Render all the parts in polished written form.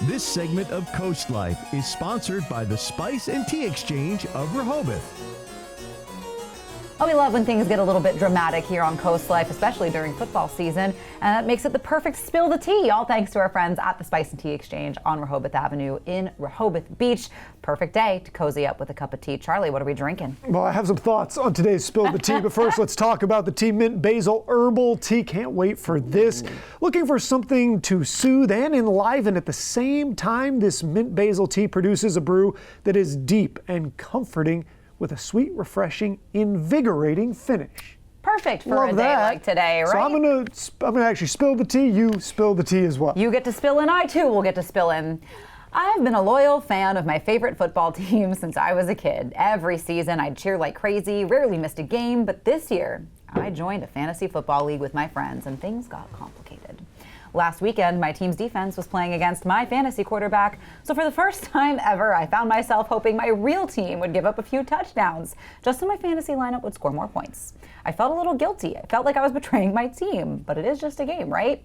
This segment of Coast Life is sponsored by the Spice and Tea Exchange of Rehoboth. Oh, we love when things get a little bit dramatic here on CoastLife, especially during football season, and that makes it the perfect spill the tea, all thanks to our friends at the Spice and Tea Exchange on Rehoboth Avenue in Rehoboth Beach. Perfect day to cozy up with a cup of tea. Charlie, what are we drinking? Well, I have some thoughts on today's Spill the Tea, but first let's talk about the tea mint basil herbal tea. Can't wait for this. Looking for something to soothe and enliven at the same time, this mint basil tea produces a brew that is deep and comforting with a sweet, refreshing, invigorating finish. Perfect for Love a day that. like today, right? So I'm gonna actually spill the tea. You spill the tea as well. You get to spill in, I too will get to spill in. I've been a loyal fan of my favorite football team since I was a kid. Every season I'd cheer like crazy, rarely missed a game, but this year I joined a fantasy football league with my friends and things got complicated. Last weekend, my team's defense was playing against my fantasy quarterback, so for the first time ever, I found myself hoping my real team would give up a few touchdowns, just so my fantasy lineup would score more points. I felt a little guilty. I felt like I was betraying my team, but it is just a game, right?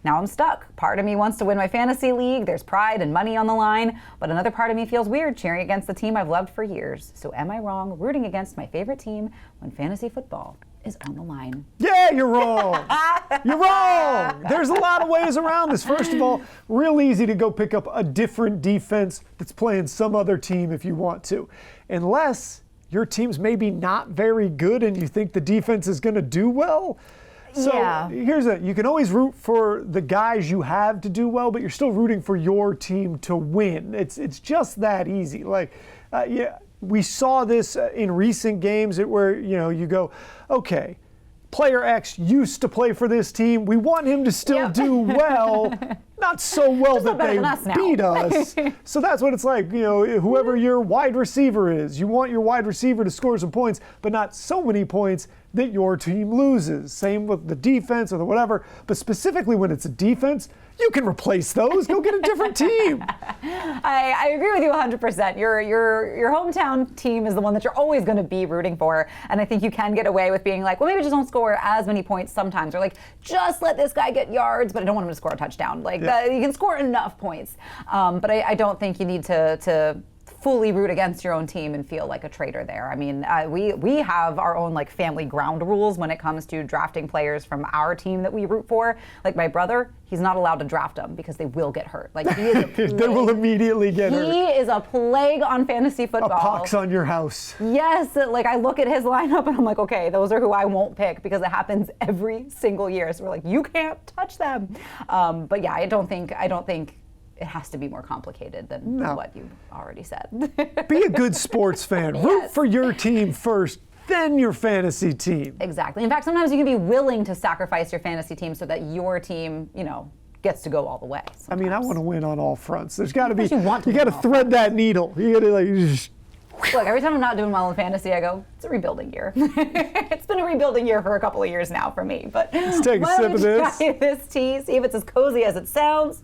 Now I'm stuck. Part of me wants to win my fantasy league, there's pride and money on the line, but another part of me feels weird cheering against the team I've loved for years. So am I wrong rooting against my favorite team when fantasy football is on the line? Yeah, you're wrong. You're wrong. There's a lot of ways around this. First of all, real easy to go pick up a different defense that's playing some other team if you want to. Unless your team's maybe not very good and you think the defense is going to do well. So Yeah. you can always root for the guys you have to do well, but you're still rooting for your team to win. It's just that easy. We saw this in recent games where, you go, okay, player X used to play for this team. We want him to still do well, not so well that they beat us. So that's what it's like. Whoever your wide receiver is, you want your wide receiver to score some points, but not so many points that your team loses. Same with the defense or the whatever. But specifically when it's a defense, you can replace those. Go get a different team. I agree with you 100%. Your hometown team is the one that you're always going to be rooting for. And I think you can get away with being like, well, maybe just don't score as many points sometimes. Or like, just let this guy get yards, but I don't want him to score a touchdown. You can score enough points. But I don't think you need to fully root against your own team and feel like a traitor there. I mean, we have our own family ground rules when it comes to drafting players from our team that we root for. Like my brother, he's not allowed to draft them because they will get hurt. He is a plague. They will immediately get hurt. He is a plague on fantasy football. A pox on your house. Yes, I look at his lineup and I'm like, okay, those are who I won't pick because it happens every single year. So we're like, you can't touch them. But yeah, I don't think it has to be more complicated than what you already said. Be a good sports fan. Root for your team first, then your fantasy team. Exactly. In fact, sometimes you can be willing to sacrifice your fantasy team so that your team, gets to go all the way. Sometimes. I mean, I want to win on all fronts. There's got to be, you got to thread that needle. You got to Look, every time I'm not doing well in fantasy, I go, it's a rebuilding year. It's been a rebuilding year for a couple of years now for me. But let's take a sip of this. Try this tea, see if it's as cozy as it sounds.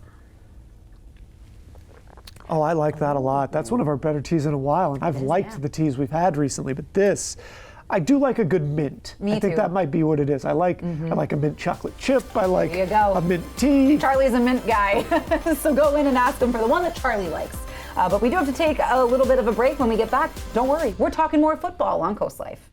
Oh, I like that a lot. That's one of our better teas in a while, and I've liked the teas we've had recently, but this, I do like a good mint. Me I think too. that might be what it is. I like a mint chocolate chip. I like There you go. a mint tea. Charlie's a mint guy, so go in and ask him for the one that Charlie likes. But we do have to take a little bit of a break when we get back. Don't worry, we're talking more football on CoastLife.